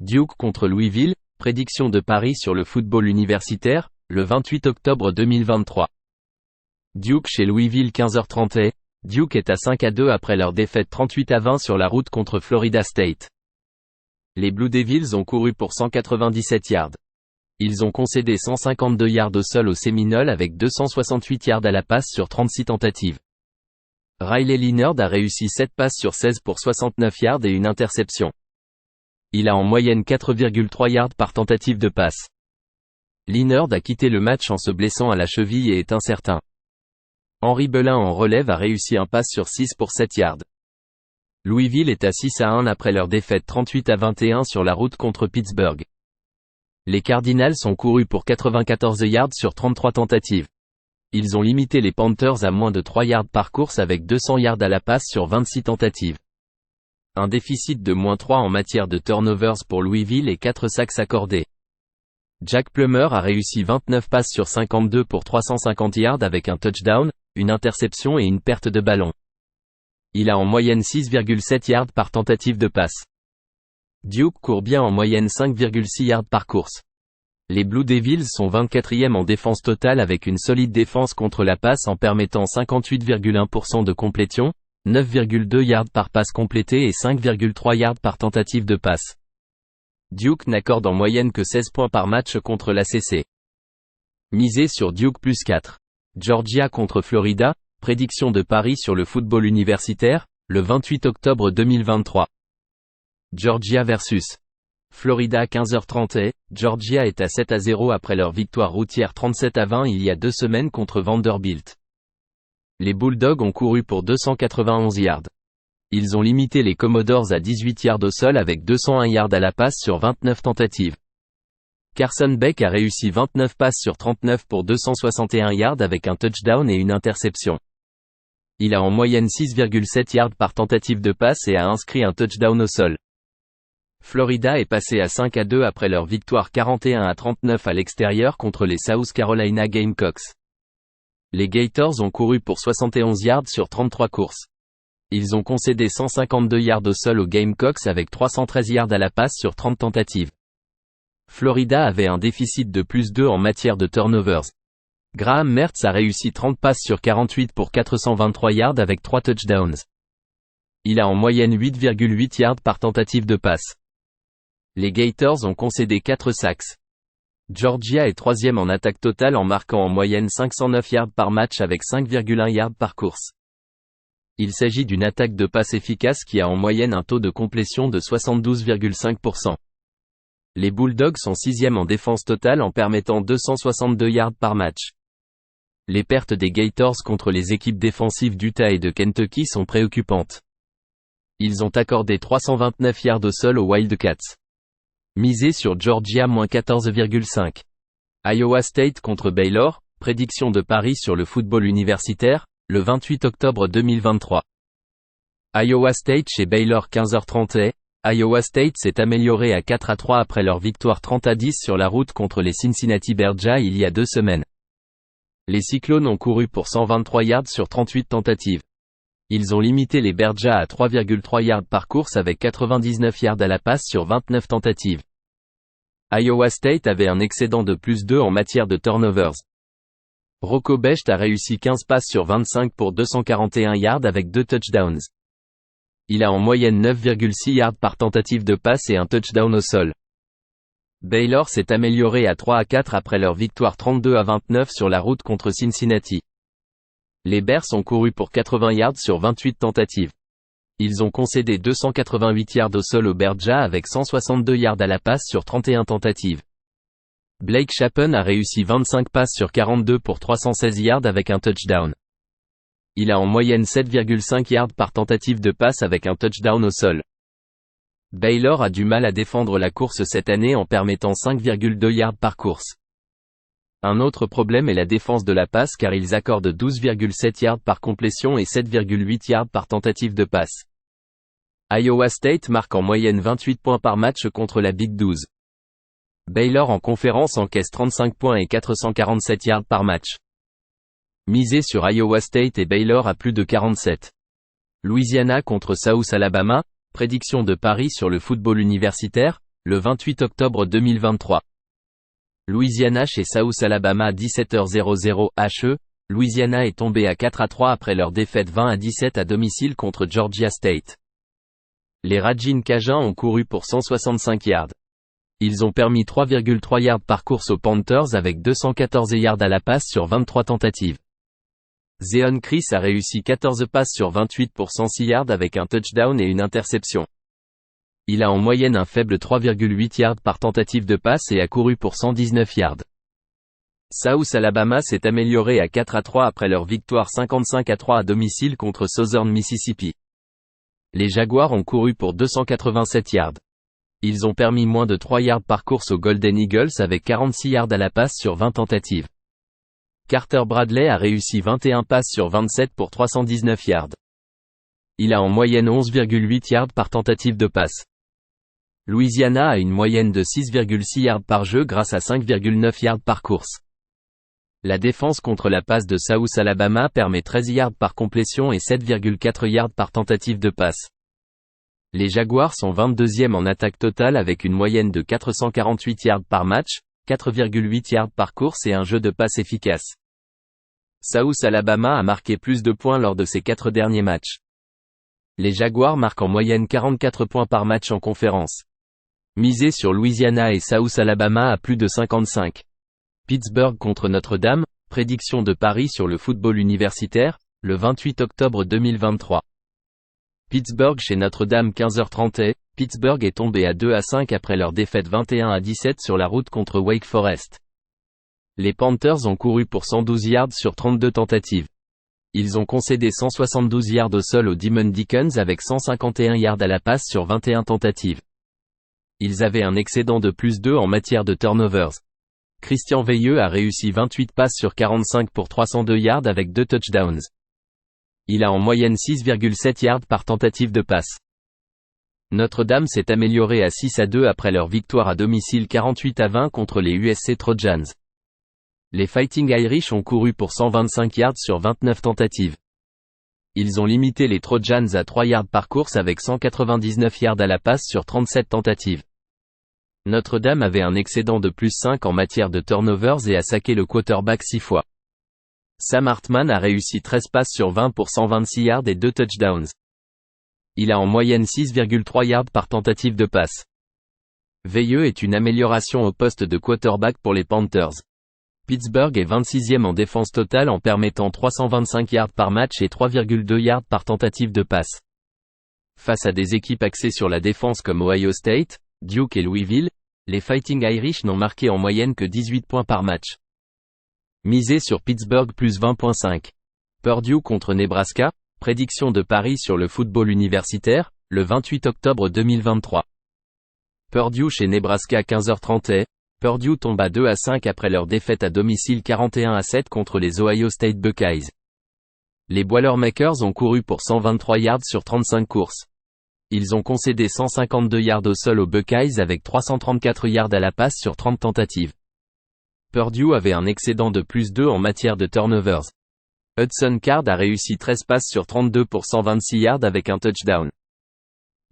Duke contre Louisville, prédiction de Paris sur le football universitaire, le 28 octobre 2023. Duke chez Louisville 15h30. Duke est à 5-2 après leur défaite 38-20 sur la route contre Florida State. Les Blue Devils ont couru pour 197 yards. Ils ont concédé 152 yards au sol aux Seminoles avec 268 yards à la passe sur 36 tentatives. Riley Leonard a réussi 7 passes sur 16 pour 69 yards et une interception. Il a en moyenne 4,3 yards par tentative de passe. Leonard a quitté le match en se blessant à la cheville et est incertain. Henry Belin en relève a réussi un pass sur 6 pour 7 yards. Louisville est à 6-1 après leur défaite 38-21 sur la route contre Pittsburgh. Les Cardinals ont couru pour 94 yards sur 33 tentatives. Ils ont limité les Panthers à moins de 3 yards par course avec 200 yards à la passe sur 26 tentatives. Un déficit de moins 3 en matière de turnovers pour Louisville et 4 sacks accordés. Jack Plummer a réussi 29 passes sur 52 pour 350 yards avec un touchdown, une interception et une perte de ballon. Il a en moyenne 6,7 yards par tentative de passe. Duke court bien en moyenne 5,6 yards par course. Les Blue Devils sont 24e en défense totale avec une solide défense contre la passe en permettant 58,1% de complétion, 9,2 yards par passe complétée et 5,3 yards par tentative de passe. Duke n'accorde en moyenne que 16 points par match contre l'ACC. Misez sur Duke plus 4. Georgia contre Florida, prédiction de Paris sur le football universitaire, le 28 octobre 2023. Georgia vs Florida 15h30. Georgia est à 7-0 après leur victoire routière 37-20 il y a 2 semaines contre Vanderbilt. Les Bulldogs ont couru pour 291 yards. Ils ont limité les Commodores à 18 yards au sol avec 201 yards à la passe sur 29 tentatives. Carson Beck a réussi 29 passes sur 39 pour 261 yards avec un touchdown et une interception. Il a en moyenne 6,7 yards par tentative de passe et a inscrit un touchdown au sol. Florida est passé à 5-2 après leur victoire 41-39 à l'extérieur contre les South Carolina Gamecocks. Les Gators ont couru pour 71 yards sur 33 courses. Ils ont concédé 152 yards au sol aux Gamecocks avec 313 yards à la passe sur 30 tentatives. Florida avait un déficit de plus 2 en matière de turnovers. Graham Mertz a réussi 30 passes sur 48 pour 423 yards avec 3 touchdowns. Il a en moyenne 8,8 yards par tentative de passe. Les Gators ont concédé 4 sacks. Georgia est 3e en attaque totale en marquant en moyenne 509 yards par match avec 5,1 yards par course. Il s'agit d'une attaque de passe efficace qui a en moyenne un taux de complétion de 72,5%. Les Bulldogs sont 6e en défense totale en permettant 262 yards par match. Les pertes des Gators contre les équipes défensives d'Utah et de Kentucky sont préoccupantes. Ils ont accordé 329 yards au sol aux Wildcats. Misez sur Georgia moins 14,5. Iowa State contre Baylor, prédiction de Paris sur le football universitaire, le 28 octobre 2023. Iowa State chez Baylor 15h30. Iowa State s'est amélioré à 4-3 après leur victoire 30-10 sur la route contre les Cincinnati Bearjats il y a 2 semaines. Les Cyclones ont couru pour 123 yards sur 38 tentatives. Ils ont limité les Bearjats à 3,3 yards par course avec 99 yards à la passe sur 29 tentatives. Iowa State avait un excédent de plus 2 en matière de turnovers. Rocco Becht a réussi 15 passes sur 25 pour 241 yards avec 2 touchdowns. Il a en moyenne 9,6 yards par tentative de passe et un touchdown au sol. Baylor s'est amélioré à 3-4 après leur victoire 32-29 sur la route contre Cincinnati. Les Bears ont couru pour 80 yards sur 28 tentatives. Ils ont concédé 288 yards au sol aux Bearjats avec 162 yards à la passe sur 31 tentatives. Blake Shapen a réussi 25 passes sur 42 pour 316 yards avec un touchdown. Il a en moyenne 7,5 yards par tentative de passe avec un touchdown au sol. Baylor a du mal à défendre la course cette année en permettant 5,2 yards par course. Un autre problème est la défense de la passe car ils accordent 12,7 yards par complétion et 7,8 yards par tentative de passe. Iowa State marque en moyenne 28 points par match contre la Big 12. Baylor en conférence encaisse 35 points et 447 yards par match. Misez sur Iowa State et Baylor à plus de 47. Louisiana contre South Alabama, prédiction de Paris sur le football universitaire, le 28 octobre 2023. Louisiana chez South Alabama 17h00 HE, Louisiana est tombée à 4-3 après leur défaite 20-17 à domicile contre Georgia State. Les Ragin Cajuns ont couru pour 165 yards. Ils ont permis 3,3 yards par course aux Panthers avec 214 yards à la passe sur 23 tentatives. Zeon Chris a réussi 14 passes sur 28 pour 106 yards avec un touchdown et une interception. Il a en moyenne un faible 3,8 yards par tentative de passe et a couru pour 119 yards. South Alabama s'est amélioré à 4-3 après leur victoire 55-3 à domicile contre Southern Mississippi. Les Jaguars ont couru pour 287 yards. Ils ont permis moins de 3 yards par course aux Golden Eagles avec 46 yards à la passe sur 20 tentatives. Carter Bradley a réussi 21 passes sur 27 pour 319 yards. Il a en moyenne 11,8 yards par tentative de passe. Louisiana a une moyenne de 6,6 yards par jeu grâce à 5,9 yards par course. La défense contre la passe de South Alabama permet 13 yards par complétion et 7,4 yards par tentative de passe. Les Jaguars sont 22e en attaque totale avec une moyenne de 448 yards par match, 4,8 yards par course et un jeu de passe efficace. South Alabama a marqué plus de points lors de ses 4 derniers matchs. Les Jaguars marquent en moyenne 44 points par match en conférence. Misez sur Louisiana et South Alabama à plus de 55. Pittsburgh contre Notre-Dame, prédiction de Paris sur le football universitaire, le 28 octobre 2023. Pittsburgh chez Notre-Dame 15h30. Pittsburgh est tombé à 2-5 après leur défaite 21-17 sur la route contre Wake Forest. Les Panthers ont couru pour 112 yards sur 32 tentatives. Ils ont concédé 172 yards au sol aux Demon Deacons avec 151 yards à la passe sur 21 tentatives. Ils avaient un excédent de plus 2 en matière de turnovers. Christian Veilleux a réussi 28 passes sur 45 pour 302 yards avec 2 touchdowns. Il a en moyenne 6,7 yards par tentative de passe. Notre-Dame s'est améliorée à 6-2 après leur victoire à domicile 48-20 contre les USC Trojans. Les Fighting Irish ont couru pour 125 yards sur 29 tentatives. Ils ont limité les Trojans à 3 yards par course avec 199 yards à la passe sur 37 tentatives. Notre-Dame avait un excédent de plus 5 en matière de turnovers et a saqué le quarterback 6 fois. Sam Hartman a réussi 13 passes sur 20 pour 126 yards et 2 touchdowns. Il a en moyenne 6,3 yards par tentative de passe. Veilleux est une amélioration au poste de quarterback pour les Panthers. Pittsburgh est 26e en défense totale en permettant 325 yards par match et 3,2 yards par tentative de passe. Face à des équipes axées sur la défense comme Ohio State, Duke et Louisville, les Fighting Irish n'ont marqué en moyenne que 18 points par match. Misez sur Pittsburgh plus 20.5. Purdue contre Nebraska, prédiction de Paris sur le football universitaire, le 28 octobre 2023. Purdue chez Nebraska 15h30. Purdue tombe à 2-5 après leur défaite à domicile 41-7 contre les Ohio State Buckeyes. Les Boilermakers ont couru pour 123 yards sur 35 courses. Ils ont concédé 152 yards au sol aux Buckeyes avec 334 yards à la passe sur 30 tentatives. Purdue avait un excédent de plus 2 en matière de turnovers. Hudson Card a réussi 13 passes sur 32 pour 126 yards avec un touchdown.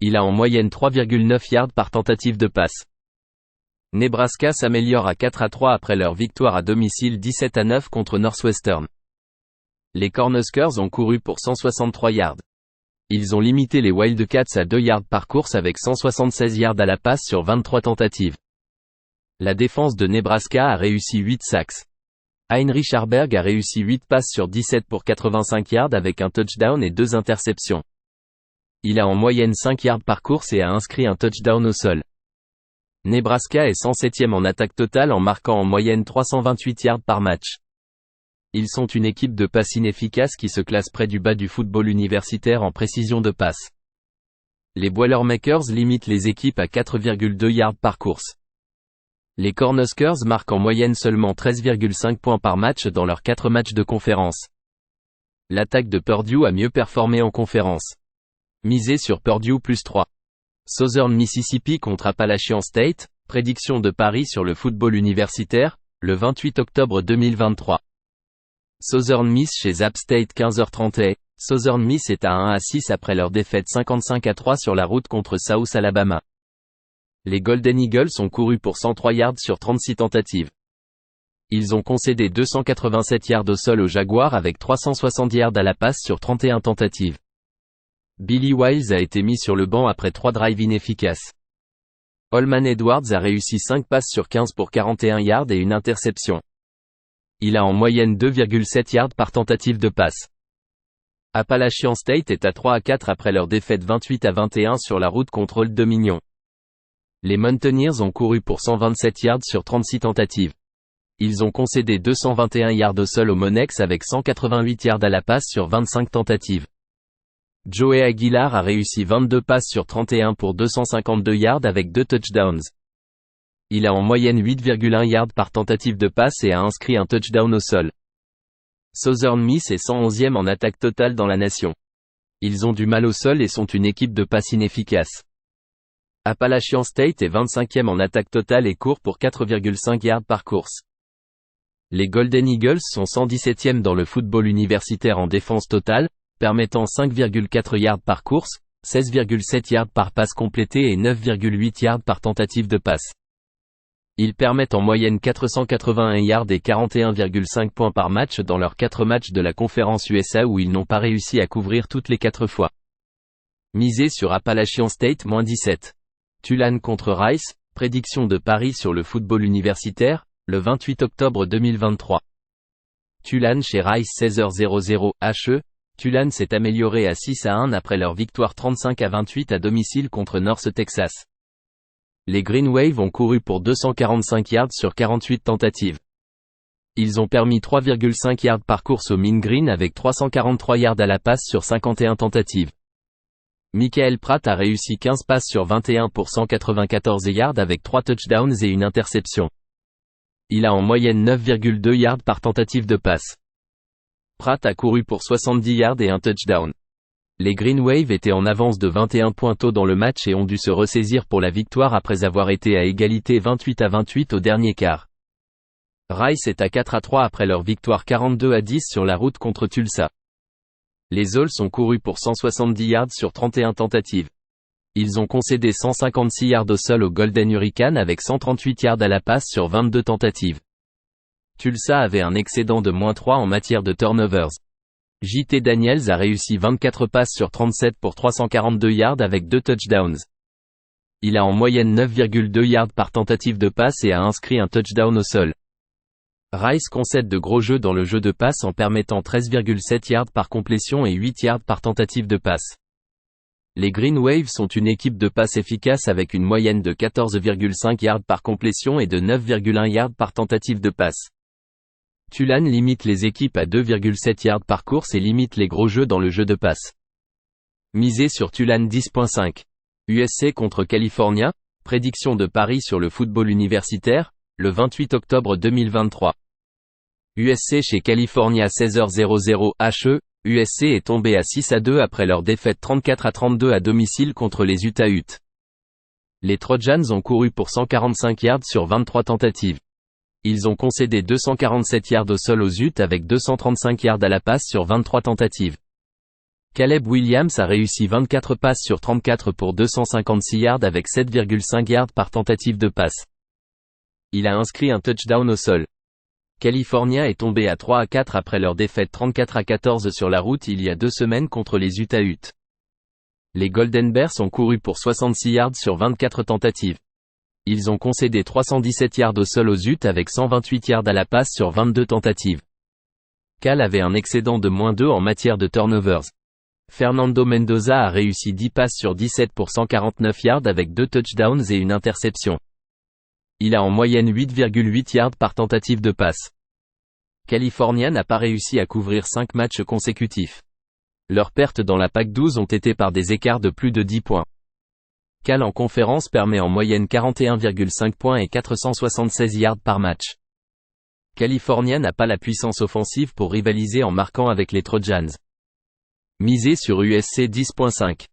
Il a en moyenne 3,9 yards par tentative de passe. Nebraska s'améliore à 4-3 après leur victoire à domicile 17-9 contre Northwestern. Les Cornhuskers ont couru pour 163 yards. Ils ont limité les Wildcats à 2 yards par course avec 176 yards à la passe sur 23 tentatives. La défense de Nebraska a réussi 8 sacks. Heinrich Harberg a réussi 8 passes sur 17 pour 85 yards avec un touchdown et 2 interceptions. Il a en moyenne 5 yards par course et a inscrit un touchdown au sol. Nebraska est 107e en attaque totale en marquant en moyenne 328 yards par match. Ils sont une équipe de passe inefficace qui se classe près du bas du football universitaire en précision de passe. Les Boilermakers limitent les équipes à 4,2 yards par course. Les Cornhuskers marquent en moyenne seulement 13,5 points par match dans leurs 4 matchs de conférence. L'attaque de Purdue a mieux performé en conférence. Misez sur Purdue plus 3. Southern Mississippi contre Appalachian State, prédiction de Paris sur le football universitaire, le 28 octobre 2023. Southern Miss chez App State 15h30. Southern Miss est à 1-6 après leur défaite 55-3 sur la route contre South Alabama. Les Golden Eagles ont couru pour 103 yards sur 36 tentatives. Ils ont concédé 287 yards au sol aux Jaguars avec 360 yards à la passe sur 31 tentatives. Billy Wiles a été mis sur le banc après 3 drives inefficaces. Holman Edwards a réussi 5 passes sur 15 pour 41 yards et une interception. Il a en moyenne 2,7 yards par tentative de passe. Appalachian State est à 3-4 après leur défaite 28-21 sur la route contre Old Dominion. Les Mountaineers ont couru pour 127 yards sur 36 tentatives. Ils ont concédé 221 yards au sol aux Monex avec 188 yards à la passe sur 25 tentatives. Joey Aguilar a réussi 22 passes sur 31 pour 252 yards avec 2 touchdowns. Il a en moyenne 8,1 yards par tentative de passe et a inscrit un touchdown au sol. Southern Miss est 111e en attaque totale dans la nation. Ils ont du mal au sol et sont une équipe de passe inefficace. Appalachian State est 25e en attaque totale et court pour 4,5 yards par course. Les Golden Eagles sont 117e dans le football universitaire en défense totale, permettant 5,4 yards par course, 16,7 yards par passe complétée et 9,8 yards par tentative de passe. Ils permettent en moyenne 481 yards et 41,5 points par match dans leurs 4 matchs de la conférence USA où ils n'ont pas réussi à couvrir toutes les 4 fois. Misez sur Appalachian State -17. Tulane contre Rice, prédiction de Paris sur le football universitaire, le 28 octobre 2023. Tulane chez Rice 16h00 HE, Tulane s'est amélioré à 6-1 après leur victoire 35-28 à domicile contre North Texas. Les Green Wave ont couru pour 245 yards sur 48 tentatives. Ils ont permis 3,5 yards par course au Mean Green avec 343 yards à la passe sur 51 tentatives. Michael Pratt a réussi 15 passes sur 21 pour 194 yards avec 3 touchdowns et une interception. Il a en moyenne 9,2 yards par tentative de passe. Pratt a couru pour 70 yards et un touchdown. Les Green Wave étaient en avance de 21 points tôt dans le match et ont dû se ressaisir pour la victoire après avoir été à égalité 28-28 au dernier quart. Rice est à 4-3 après leur victoire 42-10 sur la route contre Tulsa. Les Owls ont couru pour 170 yards sur 31 tentatives. Ils ont concédé 156 yards au sol au Golden Hurricane avec 138 yards à la passe sur 22 tentatives. Tulsa avait un excédent de -3 en matière de turnovers. J.T. Daniels a réussi 24 passes sur 37 pour 342 yards avec 2 touchdowns. Il a en moyenne 9,2 yards par tentative de passe et a inscrit un touchdown au sol. Rice concède de gros jeux dans le jeu de passe en permettant 13,7 yards par complétion et 8 yards par tentative de passe. Les Green Wave sont une équipe de passe efficace avec une moyenne de 14,5 yards par complétion et de 9,1 yards par tentative de passe. Tulane limite les équipes à 2,7 yards par course et limite les gros jeux dans le jeu de passe. Misez sur Tulane 10.5. USC contre California, prédiction de Paris sur le football universitaire, le 28 octobre 2023. USC chez California 16h00 HE, USC est tombé à 6-2 après leur défaite 34-32 à domicile contre les Utah Utes. Les Trojans ont couru pour 145 yards sur 23 tentatives. Ils ont concédé 247 yards au sol aux Utes avec 235 yards à la passe sur 23 tentatives. Caleb Williams a réussi 24 passes sur 34 pour 256 yards avec 7,5 yards par tentative de passe. Il a inscrit un touchdown au sol. California est tombé à 3-4 après leur défaite 34-14 sur la route il y a 2 semaines contre les Utah Utes. Les Golden Bears ont couru pour 66 yards sur 24 tentatives. Ils ont concédé 317 yards au sol aux Utes avec 128 yards à la passe sur 22 tentatives. Cal avait un excédent de -2 en matière de turnovers. Fernando Mendoza a réussi 10 passes sur 17 pour 149 yards avec 2 touchdowns et une interception. Il a en moyenne 8,8 yards par tentative de passe. California n'a pas réussi à couvrir 5 matchs consécutifs. Leurs pertes dans la PAC-12 ont été par des écarts de plus de 10 points. Cal en conférence permet en moyenne 41,5 points et 476 yards par match. California n'a pas la puissance offensive pour rivaliser en marquant avec les Trojans. Misez sur USC 10.5.